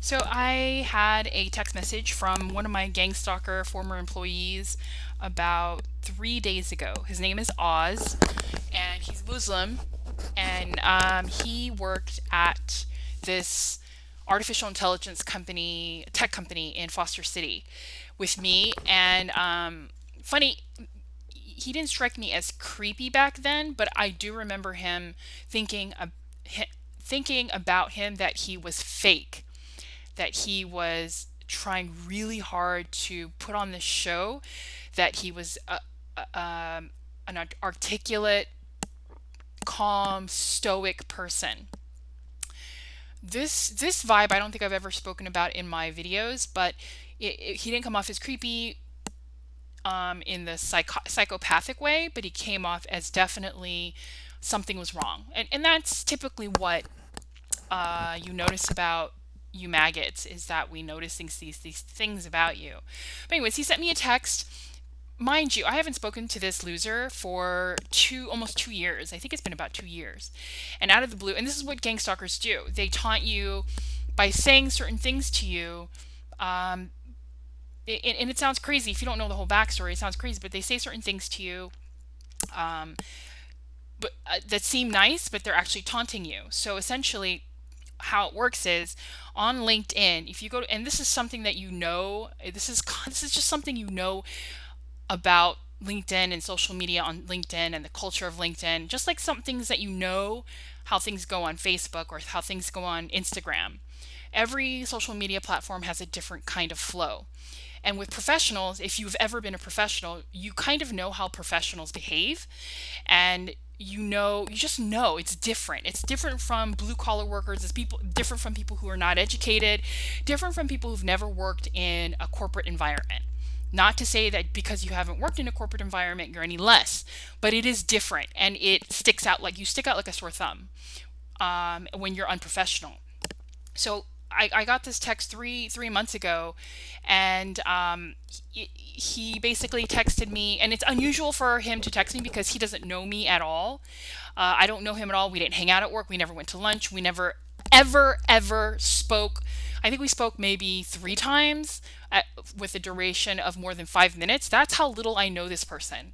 So I had a text message from one of my gang stalker former employees about 3 days ago. His name is Oz, and he's Muslim, and he worked at this artificial intelligence company, tech company in Foster City, with me. And funny, he didn't strike me as creepy back then, but I do remember him thinking. Thinking about him that he was fake, that he was trying really hard to put on this show, that he was an articulate, calm, stoic person. This vibe I don't think I've ever spoken about in my videos, but he didn't come off as creepy in the psychopathic way, but he came off as definitely something was wrong, and that's typically what you notice about you maggots, is that we notice these things about you. But anyways, he sent me a text. Mind you, I haven't spoken to this loser for almost 2 years. I think it's been about 2 years. And out of the blue, and this is what gang stalkers do. They taunt you by saying certain things to you. Um, and it sounds crazy if you don't know the whole backstory. It sounds crazy, but they say certain things to you, um, but that seem nice, but they're actually taunting you. So essentially, how it works is on LinkedIn, if you go to, and this is something that this is just something about LinkedIn and social media on LinkedIn and the culture of LinkedIn, just like some things that how things go on Facebook or how things go on Instagram. Every social media platform has a different kind of flow. And with professionals, if you've ever been a professional, you kind of know how professionals behave. And you just know it's different. It's different from blue collar workers, it's different from people who are not educated, different from people who've never worked in a corporate environment. Not to say that because you haven't worked in a corporate environment, you're any less, but it is different, and it sticks out, like you stick out like a sore thumb when you're unprofessional. So I got this text three months ago, and he basically texted me, and it's unusual for him to text me because he doesn't know me at all. I don't know him at all. We didn't hang out at work. We never went to lunch. We never ever spoke. I think we spoke maybe 3 times with a duration of more than 5 minutes. That's how little I know this person.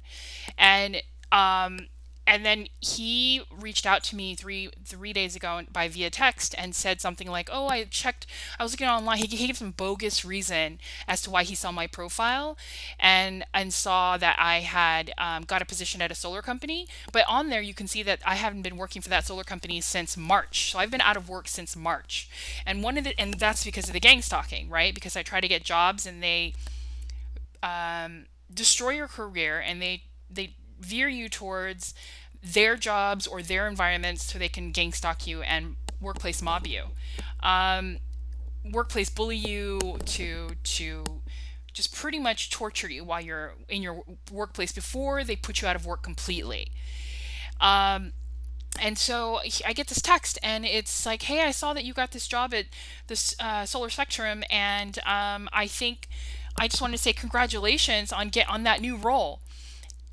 And um, and then he reached out to me three days ago by via text and said something like, "Oh, I checked. I was looking online." He gave some bogus reason as to why he saw my profile, and saw that I had got a position at a solar company. But on there, you can see that I haven't been working for that solar company since March. So I've been out of work since March, and that's because of the gang stalking, right? Because I try to get jobs, and they destroy your career, and they veer you towards their jobs or their environments so they can gang stalk you and workplace mob you, um, workplace bully you, to just pretty much torture you while you're in your workplace before they put you out of work completely. Um, and so I get this text, and it's like, "Hey, I saw that you got this job at this Solar Spectrum, and I just wanted to say congratulations on get on that new role."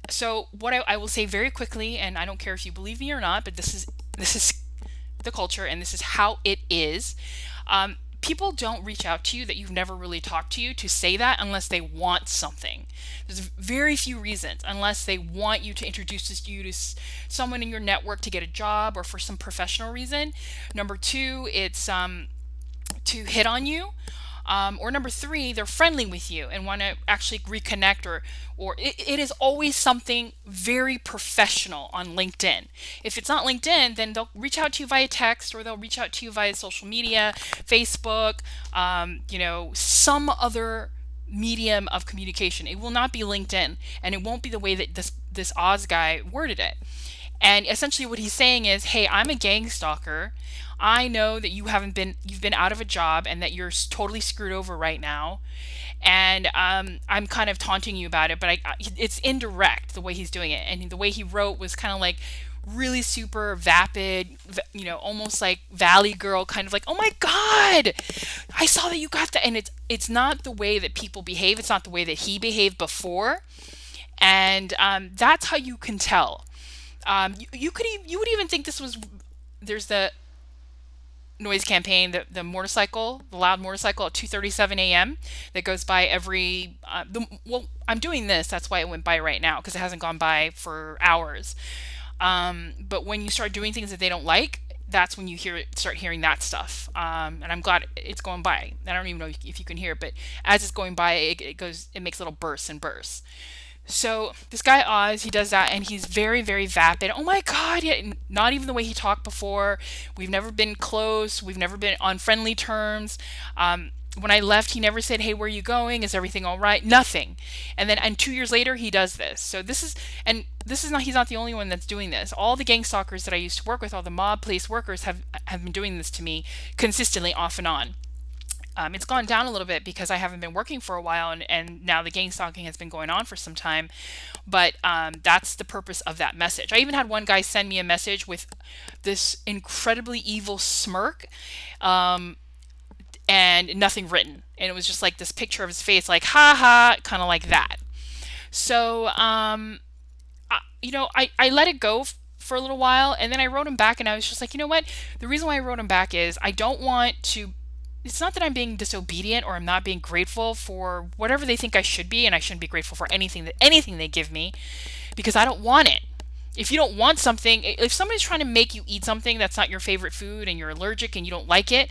So what I will say very quickly, and I don't care if you believe me or not, but this is the culture, and this is how it is. People don't reach out to you that you've never really talked to say that unless they want something. There's very few reasons, unless they want you to introduce you to someone in your network to get a job or for some professional reason. Number two, it's to hit on you. Or number three, they're friendly with you and want to actually reconnect, or it is always something very professional on LinkedIn. If it's not LinkedIn, then they'll reach out to you via text, or they'll reach out to you via social media, Facebook, some other medium of communication. It will not be LinkedIn, and it won't be the way that this Oz guy worded it. And essentially what he's saying is, "Hey, I'm a gang stalker. I know that you've been out of a job, and that you're totally screwed over right now. And I'm kind of taunting you about it, but it's indirect the way he's doing it." And the way he wrote was kind of like really super vapid, almost like Valley Girl, kind of like, "Oh my God, I saw that you got that." And it's not the way that people behave. It's not the way that he behaved before. And that's how you can tell. You would even think this was, there's noise campaign, the motorcycle, the loud motorcycle at 2:37 a.m. that goes by every well, I'm doing this, that's why it went by right now, because it hasn't gone by for hours. But when you start doing things that they don't like, that's when you start hearing that stuff. And I'm glad it's going by. I don't even know if you can hear it, but as it's going by, it makes little bursts and bursts. So this guy Oz, he does that, and he's very, very vapid. Oh my God! Yeah, not even the way he talked before. We've never been close. We've never been on friendly terms. When I left, he never said, "Hey, where are you going? Is everything all right?" Nothing. And 2 years later, he does this. So this is not he's not the only one that's doing this. All the gang stalkers that I used to work with, all the mob police workers have been doing this to me consistently, off and on. It's gone down a little bit because I haven't been working for a while, and now the gang stalking has been going on for some time. But that's the purpose of that message. I even had one guy send me a message with this incredibly evil smirk, and nothing written. And it was just like this picture of his face, like, ha ha, kind of like that. So, I let it go for a little while, and then I wrote him back, and I was just like, you know what? The reason why I wrote him back is I don't want to. It's not that I'm being disobedient or I'm not being grateful for whatever they think I should be, and I shouldn't be grateful for anything they give me, because I don't want it. If you don't want something, if somebody's trying to make you eat something that's not your favorite food and you're allergic and you don't like it,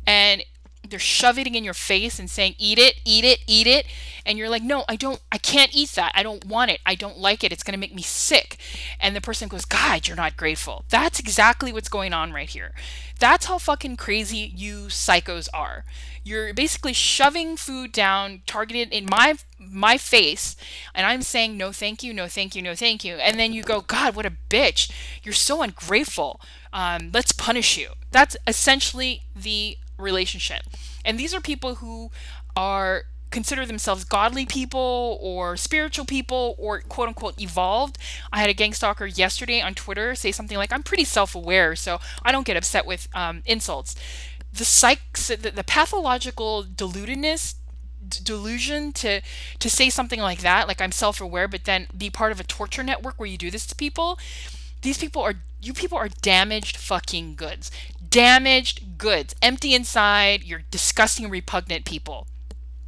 and they're shoving it in your face and saying, eat it, eat it, eat it. And you're like, no, I can't eat that. I don't want it. I don't like it. It's going to make me sick. And the person goes, God, you're not grateful. That's exactly what's going on right here. That's how fucking crazy you psychos are. You're basically shoving food down, targeted in my face, and I'm saying no thank you, no thank you, no thank you. And then you go, God, what a bitch. You're so ungrateful. Let's punish you. That's essentially the relationship. And these are people who are consider themselves godly people or spiritual people or quote unquote evolved. I had a gang stalker yesterday on Twitter say something like, I'm pretty self-aware, so I don't get upset with insults. The pathological delusion to say something like that, like I'm self-aware, but then be part of a torture network where you do this to people. You people are damaged fucking goods. Damaged goods. Empty inside. You're disgusting, repugnant people.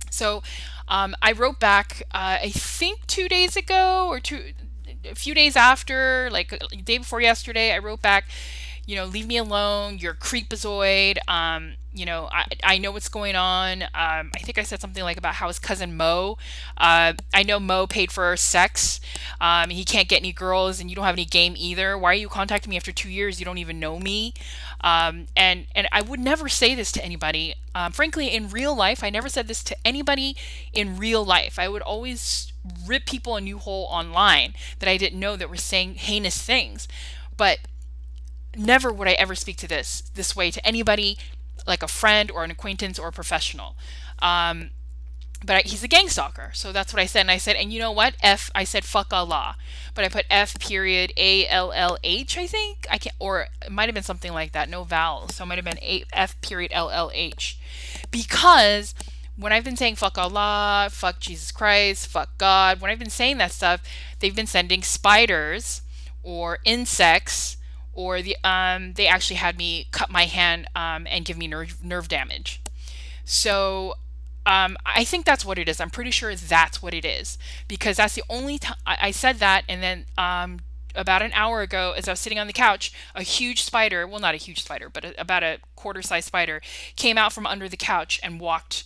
So I wrote back, I think 2 days ago a few days after, like the day before yesterday, I wrote back, leave me alone. You're a creepazoid. I know what's going on. I think I said something like about how his cousin Mo, I know Mo paid for sex. He can't get any girls, and you don't have any game either. Why are you contacting me after 2 years? You don't even know me. And I would never say this to anybody. Frankly, in real life, I never said this to anybody in real life. I would always rip people a new hole online that I didn't know that were saying heinous things. But never would I ever speak to this way to anybody, like a friend or an acquaintance or a professional. But he's a gang stalker, so that's what I said. And I said, and you know what? I said fuck Allah, but I put F period ALLH, I think. I can't, or it might have been something like that, no vowels. So it might have been F period LLH, because when I've been saying fuck Allah, fuck Jesus Christ, fuck God, when I've been saying that stuff, they've been sending spiders or insects, or they actually had me cut my hand and give me nerve damage. So I think that's what it is. I'm pretty sure that's what it is, because that's the only time I said that. And then about an hour ago, as I was sitting on the couch, a huge spider, well, not a huge spider, but about a quarter-sized spider, came out from under the couch and walked,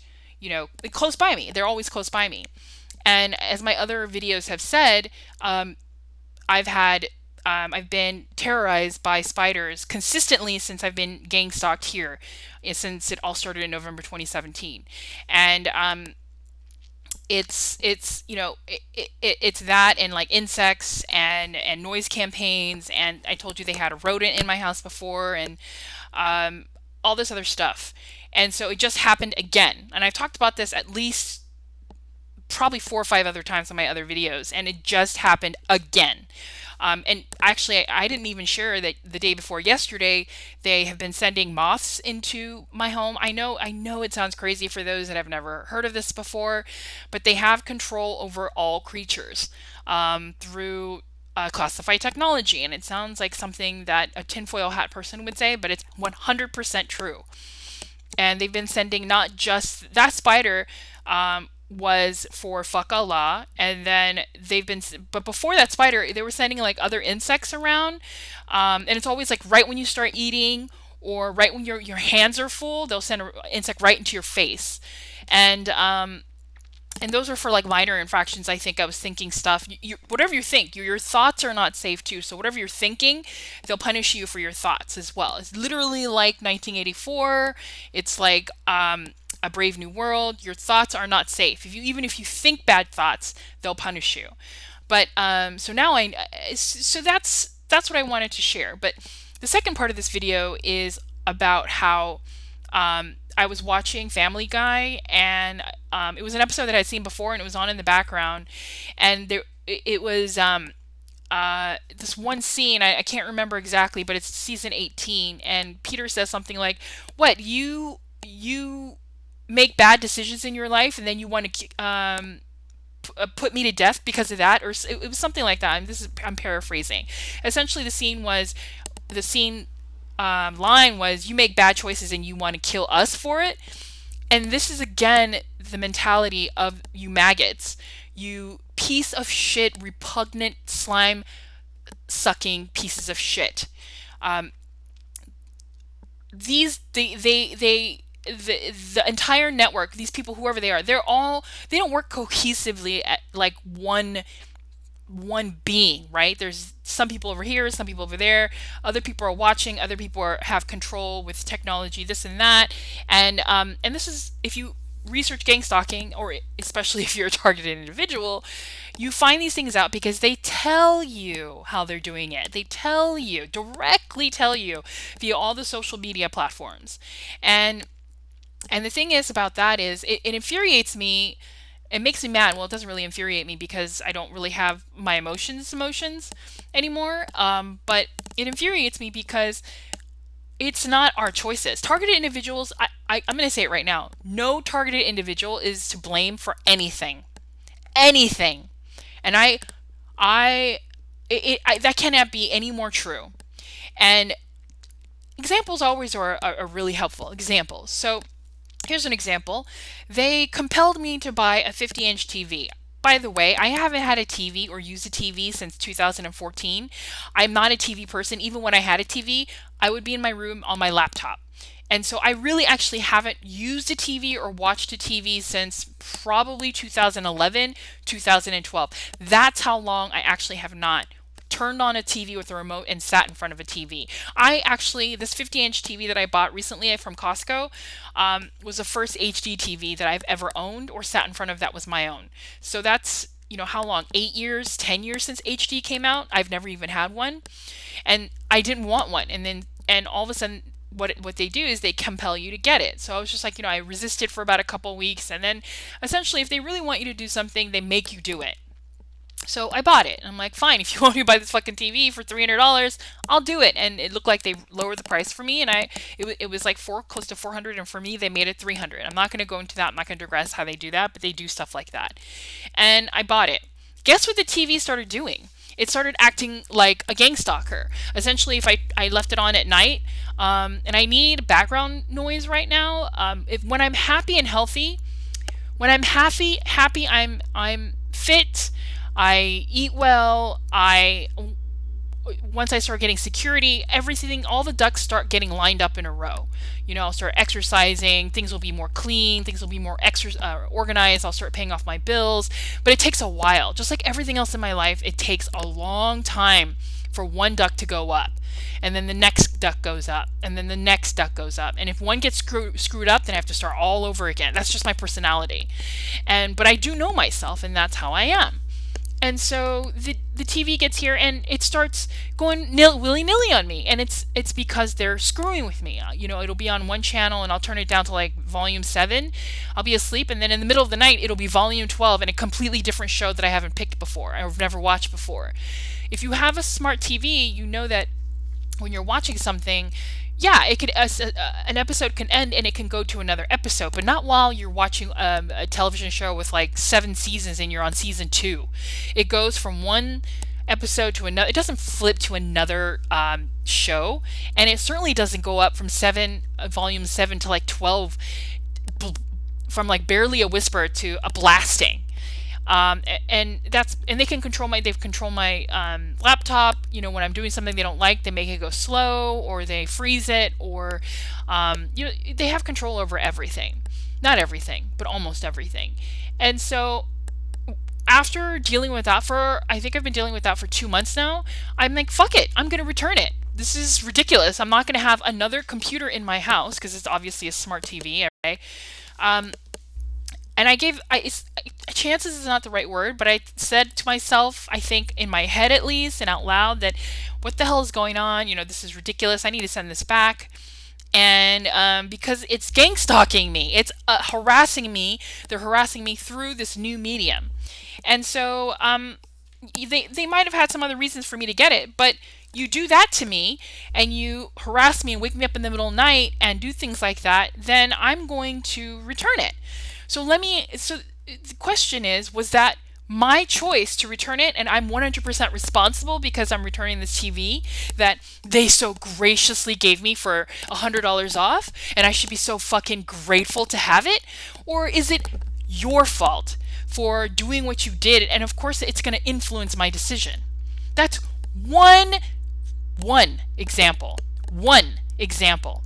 close by me. They're always close by me. And as my other videos have said, I've been terrorized by spiders consistently since I've been gang stalked here, since it all started in November 2017. And it's it's that, and like insects and noise campaigns, and I told you they had a rodent in my house before, and all this other stuff. And so it just happened again. And I've talked about this at least probably 4 or 5 other times on my other videos, and it just happened again. And actually, I didn't even share that the day before yesterday, they have been sending moths into my home. I know it sounds crazy for those that have never heard of this before, but they have control over all creatures through classified technology. And it sounds like something that a tinfoil hat person would say, but it's 100% true. And they've been sending not just that spider, was for fuck Allah, and then but before that spider, they were sending like other insects around, and it's always like right when you start eating or right when your hands are full, they'll send an insect right into your face, and those are for like minor infractions. I think I was thinking stuff. Whatever you think, your thoughts are not safe too. So whatever you're thinking, they'll punish you for your thoughts as well. It's literally like 1984. It's like a Brave New World. Your thoughts are not safe. Even if you think bad thoughts, they'll punish you. But so now so that's what I wanted to share. But the second part of this video is about how I was watching Family Guy, and it was an episode that I'd seen before, and it was on in the background, and it was this one scene, I can't remember exactly, but it's season 18, and Peter says something like, "What, you make bad decisions in your life, and then you want to put me to death because of that?" Or it was something like that. And I'm paraphrasing. Essentially, the scene line was, "You make bad choices and you want to kill us for it." And this is again the mentality of you maggots, you piece of shit, repugnant slime sucking pieces of shit. The entire network, these people, whoever they are, they don't work cohesively at like one being, right? There's some people over here, some people over there, other people are watching, other people have control with technology, this and that. And this is, if you research gang stalking, or especially if you're a targeted individual, you find these things out because they tell you how they're doing it. They directly tell you via all the social media platforms. And the thing is about that is it infuriates me. It makes me mad. Well, it doesn't really infuriate me because I don't really have my emotions anymore. But it infuriates me because it's not our choices. Targeted individuals, I'm going to say it right now. No targeted individual is to blame for anything. Anything. And that cannot be any more true. And examples always are really helpful. Examples. So here's an example. They compelled me to buy a 50-inch TV. By the way, I haven't had a TV or used a TV since 2014. I'm not a TV person. Even when I had a TV, I would be in my room on my laptop. And so I really actually haven't used a TV or watched a TV since probably 2011, 2012. That's how long I actually have not turned on a TV with a remote and sat in front of a TV. This 50-inch TV that I bought recently from Costco was the first HD TV that I've ever owned or sat in front of that was my own. So that's, how long? 8 years, 10 years since HD came out. I've never even had one. And I didn't want one. And all of a sudden, what they do is they compel you to get it. So I was just like, I resisted for about a couple of weeks. And then essentially, if they really want you to do something, they make you do it. So I bought it. And I'm like, fine, if you want me to buy this fucking TV for $300, I'll do it. And it looked like they lowered the price for me, and it was like close to $400, and for me they made it $300. I'm not going to go into that. I'm not going to digress how they do that, but they do stuff like that. And I bought it. Guess what the TV started doing? It started acting like a gang stalker. Essentially, if I left it on at night, and I need background noise right now. When I'm happy and healthy, I'm fit. I eat well. Once I start getting security, everything, all the ducks start getting lined up in a row. I'll start exercising. Things will be more clean. Things will be more organized. I'll start paying off my bills. But it takes a while. Just like everything else in my life, it takes a long time for one duck to go up. And then the next duck goes up. And then the next duck goes up. And if one gets screwed up, then I have to start all over again. That's just my personality. But I do know myself, and that's how I am. And so the TV gets here and it starts going willy-nilly on me. And it's because they're screwing with me. It'll be on one channel and I'll turn it down to like volume 7. I'll be asleep, and then in the middle of the night, it'll be volume 12 and a completely different show that I haven't picked before, I've never watched before. If you have a smart TV, you know that when you're watching something, an episode can end and it can go to another episode, but not while you're watching a television show with like 7 seasons and you're on season 2. It goes from one episode to another. It doesn't flip to another show, and it certainly doesn't go up from volume 7 to like 12, from like barely a whisper to a blasting. And they can control my laptop. When I'm doing something they don't like, they make it go slow, or they freeze it, or they have control over everything. Not everything, but almost everything. And so after dealing with that I think I've been dealing with that for 2 months now, I'm like, fuck it, I'm going to return it. This is ridiculous. I'm not going to have another computer in my house, because it's obviously a smart TV. Okay? And chances is not the right word, but I said to myself, I think in my head at least, and out loud, that what the hell is going on? This is ridiculous. I need to send this back. And because it's gang stalking me, it's harassing me. They're harassing me through this new medium. And so they might have had some other reasons for me to get it, but you do that to me, and you harass me and wake me up in the middle of the night and do things like that, then I'm going to return it. So the question is, was that my choice to return it, and I'm 100% responsible because I'm returning this TV that they so graciously gave me for $100 off, and I should be so fucking grateful to have it? Or is it your fault for doing what you did, and of course it's going to influence my decision? That's one example. One example.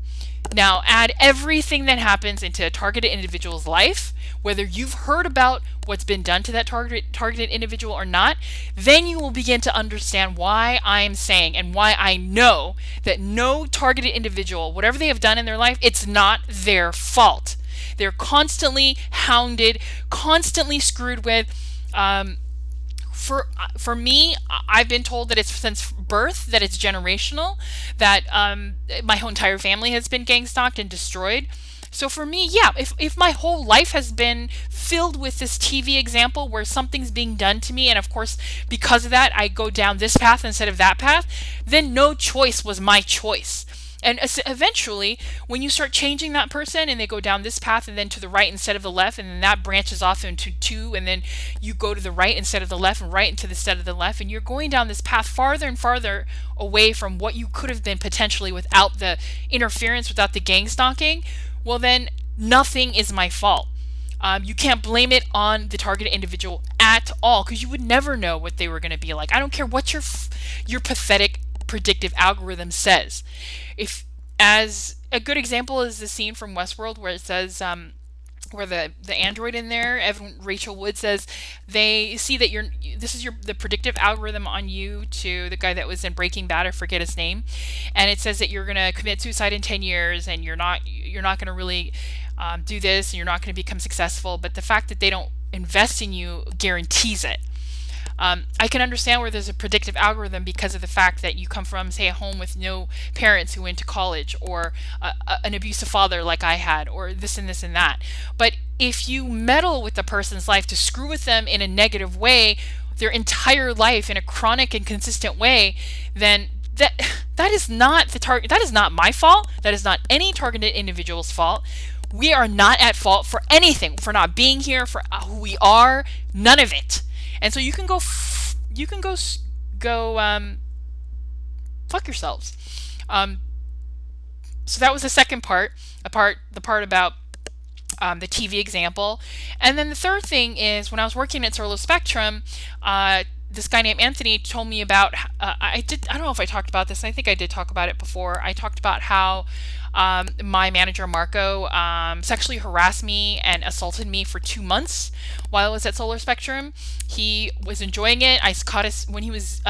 Now add everything that happens into a targeted individual's life, whether you've heard about what's been done to that targeted individual or not, then you will begin to understand why I'm saying, and why I know, that no targeted individual, whatever they have done in their life, it's not their fault. They're constantly hounded, constantly screwed with. For me, I've been told that it's since birth, that it's generational, that my whole entire family has been gang stalked and destroyed. So for me, yeah, if my whole life has been filled with this TV example where something's being done to me, and of course because of that I go down this path instead of that path, then no choice was my choice. And eventually, when you start changing that person and they go down this path and then to the right instead of the left, and then that branches off into two, and then you go to the right instead of the left, and right instead of the left, and you're going down this path farther and farther away from what you could have been potentially without the interference, without the gang stalking, well then nothing is my fault. You can't blame it on the targeted individual at all, because you would never know what they were going to be like. I don't care what your pathetic predictive algorithm says. If, as a good example is the scene from Westworld where it says, where the android in there, Rachel Wood, says they see that this is the predictive algorithm on you, to the guy that was in Breaking Bad, I forget his name, and it says that you're going to commit suicide in 10 years and you're not going to really do this, and you're not going to become successful, but the fact that they don't invest in you guarantees it. I can understand where there's a predictive algorithm because of the fact that you come from, say, a home with no parents who went to college, or an abusive father like I had, or this and this and that. But if you meddle with the person's life to screw with them in a negative way their entire life, in a chronic and consistent way, then that is not the target. That is not my fault. That is not any targeted individual's fault. We are not at fault for anything, for not being here, for who we are, none of it. And so you can go fuck yourselves. So that was the second part, the part about the TV example. And then the third thing is, when I was working at Solar Spectrum, this guy named Anthony told me about, I don't know if I talked about this. I think I did talk about it before. I talked about how my manager Marco sexually harassed me and assaulted me for 2 months while I was at Solar Spectrum. He was enjoying it. I caught when he was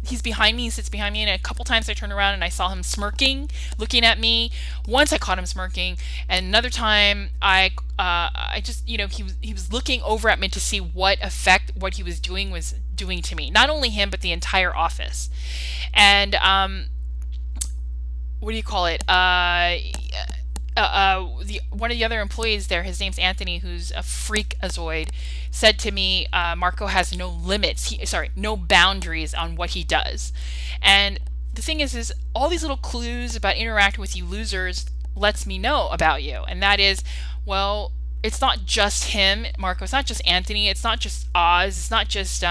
he's behind me, he sits behind me, and a couple times I turned around and I saw him smirking, looking at me. Once I caught him smirking, and another time I just, he was looking over at me to see what effect what he was doing to me. Not only him, but the entire office. And what do you call it? One of the other employees there, his name's Anthony, who's a freakazoid, said to me, Marco has no limits, no boundaries on what he does. And the thing is all these little clues about interacting with you losers lets me know about you. And that is, well, it's not just him, Marco. It's not just Anthony. It's not just Oz. It's not just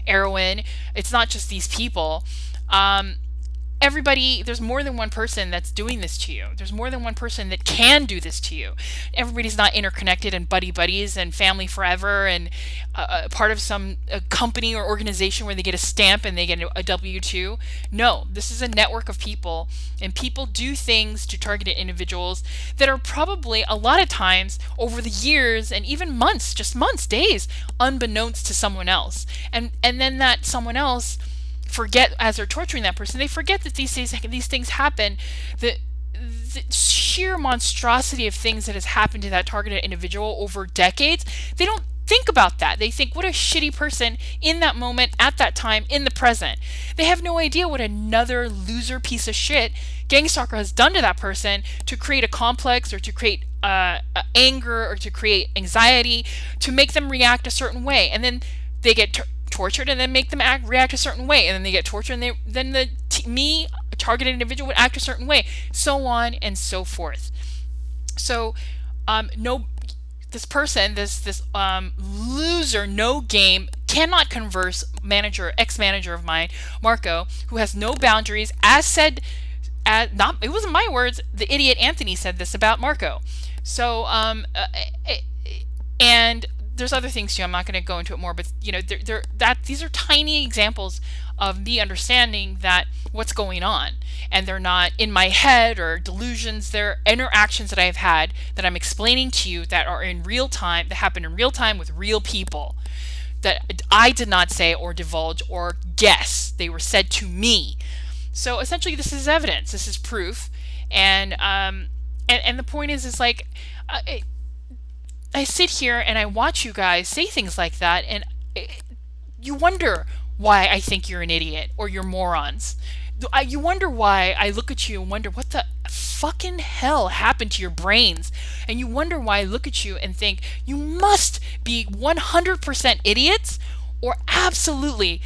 Erwin. It's not just these people. Everybody, there's more than one person that's doing this to you. There's more than one person that can do this to you. Everybody's not interconnected and buddies and family forever and part of some company or organization where they get a stamp and they get a W-2. No, this is a network of people, and people do things to targeted individuals that are probably a lot of times over the years and even months, just months, days, unbeknownst to someone else. And then that someone else forget, as they're torturing that person, they forget that these things happen. The sheer monstrosity of things that has happened to that targeted individual over decades, they don't think about that. They think, what a shitty person in that moment, at that time, in the present. They have no idea what another loser piece of shit gang stalker has done to that person to create a complex or to create anger or to create anxiety, to make them react a certain way. And then they get tortured and then make them react a certain way, and then they get tortured and then the targeted individual would act a certain way, so on and so forth. So this person, this loser, no game, cannot converse ex-manager of mine, Marco, who has no boundaries, it wasn't my words, the idiot Anthony said this about Marco. So and there's other things too. I'm not going to go into it more, but these are tiny examples of me understanding that what's going on, and they're not in my head or delusions. They're interactions that I've had that I'm explaining to you that are in real time, that happen in real time with real people, that I did not say or divulge or guess. They were said to me. So essentially, this is evidence. This is proof, and the point is like. I sit here and I watch you guys say things like that, and you wonder why I think you're an idiot or you're morons. You wonder why I look at you and wonder what the fucking hell happened to your brains. And you wonder why I look at you and think you must be 100% idiots, or absolutely,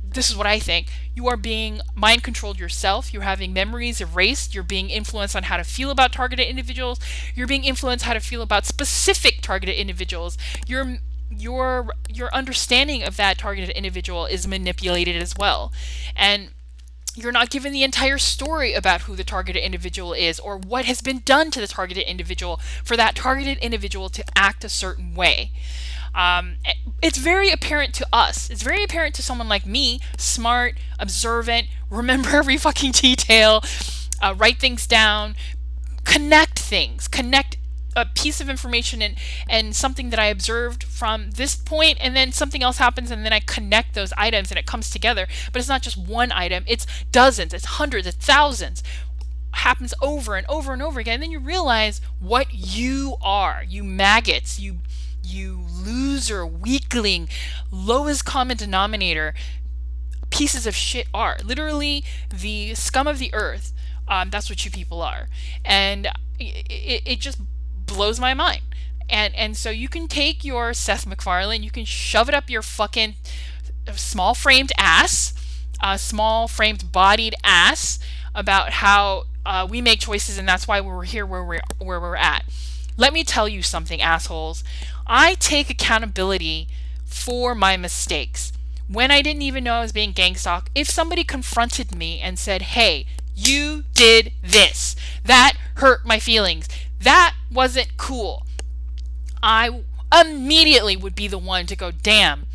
this is what I think, you are being mind controlled yourself. You're having memories erased. You're being influenced on how to feel about targeted individuals. You're being influenced how to feel about specific targeted individuals. Your understanding of that targeted individual is manipulated as well. And you're not given the entire story about who the targeted individual is or what has been done to the targeted individual for that targeted individual to act a certain way. It's very apparent to us. It's very apparent to someone like me, smart, observant, remember every fucking detail, write things down, connect a piece of information and something that I observed from this point, and then something else happens, and then I connect those items and it comes together. But it's not just one item, it's dozens, it's hundreds, it's thousands. Happens over and over and over again, and then you realize what you are, you maggots, you loser, weakling, lowest common denominator pieces of shit are. Literally the scum of the earth. That's what you people are. And it just blows my mind. And so you can take your Seth MacFarlane, you can shove it up your fucking small framed ass, small framed bodied ass, about how we make choices and that's why we're here where we're at. Let me tell you something, assholes. I take accountability for my mistakes. When I didn't even know I was being gang stalked, if somebody confronted me and said, hey, you did this, that hurt my feelings, that wasn't cool, I immediately would be the one to go, damn,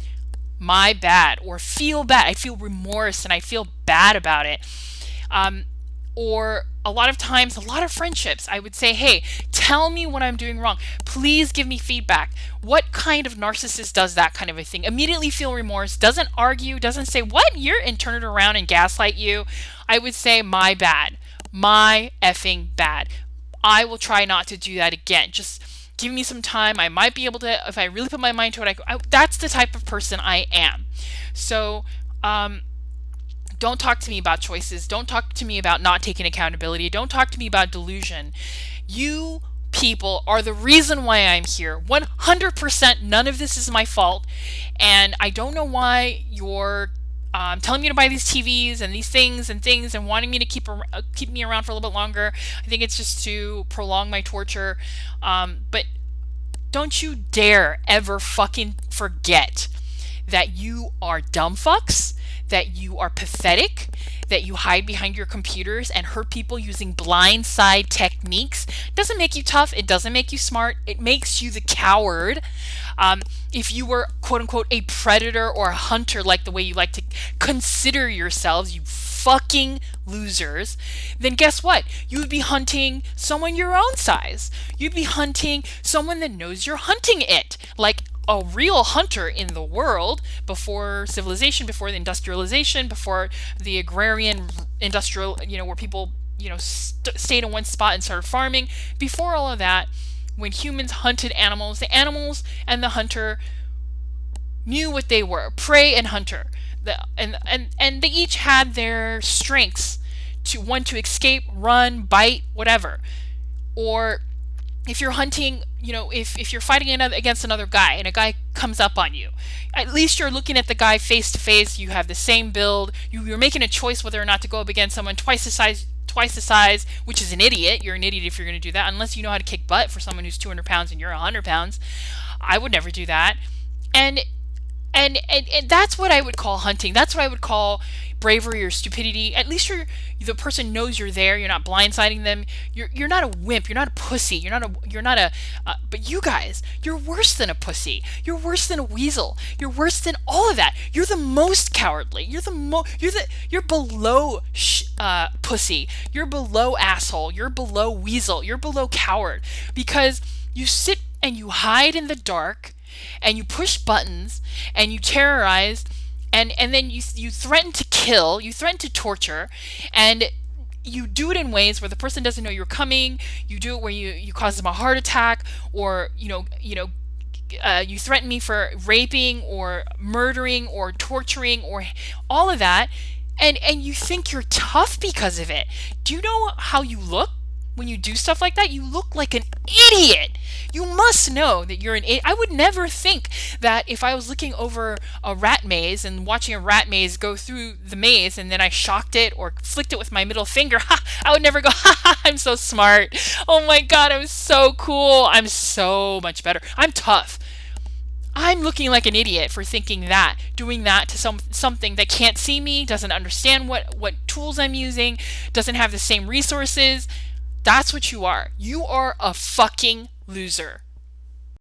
my bad, or feel bad. I feel remorse and I feel bad about it. Or a lot of times, a lot of friendships, I would say, hey, tell me what I'm doing wrong. Please give me feedback. What kind of narcissist does that kind of a thing? Immediately feel remorse, doesn't argue, doesn't say, what, and turn it around and gaslight you. I would say, my bad. My effing bad. I will try not to do that again. Just give me some time. I might be able to, if I really put my mind to it, that's the type of person I am. So, don't talk to me about choices. Don't talk to me about not taking accountability. Don't talk to me about delusion. You people are the reason why I'm here. 100%, none of this is my fault. And I don't know why you're telling me to buy these TVs and these things and wanting me to keep me around for a little bit longer. I think it's just to prolong my torture. But Don't you dare ever fucking forget that you are dumb fucks, that you are pathetic, that you hide behind your computers and hurt people using blindside techniques. Doesn't make you tough. It doesn't make you smart. It makes you the coward. If you were, quote unquote, a predator or a hunter, like the way you like to consider yourselves, you fucking losers, then guess what? You would be hunting someone your own size. You'd be hunting someone that knows you're hunting it. Like a real hunter in the world before civilization, before the industrialization, before the agrarian industrial, where people, stayed in one spot and started farming. Before all of that, when humans hunted animals, the animals and the hunter knew what they were, prey and hunter. And they each had their strengths, to escape, run, bite, whatever. Or if you're hunting, if you're fighting against another guy and a guy comes up on you, at least you're looking at the guy face to face. You have the same build. You're making a choice whether or not to go up against someone twice the size, which is an idiot. You're an idiot if you're going to do that, unless you know how to kick butt for someone who's 200 pounds and you're 100 pounds. I would never do that. And that's what I would call hunting. That's what I would call bravery or stupidity. At least the person knows you're there. You're not blindsiding them. You're not a wimp. You're not a pussy. But you guys, you're worse than a pussy. You're worse than a weasel. You're worse than all of that. You're the most cowardly. You're below pussy. You're below asshole. You're below weasel. You're below coward, because you sit and you hide in the dark, and you push buttons, and you terrorize, and then you threaten to kill, you threaten to torture, and you do it in ways where the person doesn't know you're coming. You do it where you cause them a heart attack, or you threaten me for raping or murdering or torturing or all of that, and you think you're tough because of it. Do you know how you look when you do stuff like that? You look like an idiot. You must know that you're an idiot. I would never think that if I was looking over a rat maze and watching a rat maze go through the maze, and then I shocked it or flicked it with my middle finger, I would never go, I'm so smart. Oh my God, I'm so cool. I'm so much better. I'm tough. I'm looking like an idiot for thinking that, doing that to something that can't see me, doesn't understand what tools I'm using, doesn't have the same resources. That's what you are. You are a fucking loser.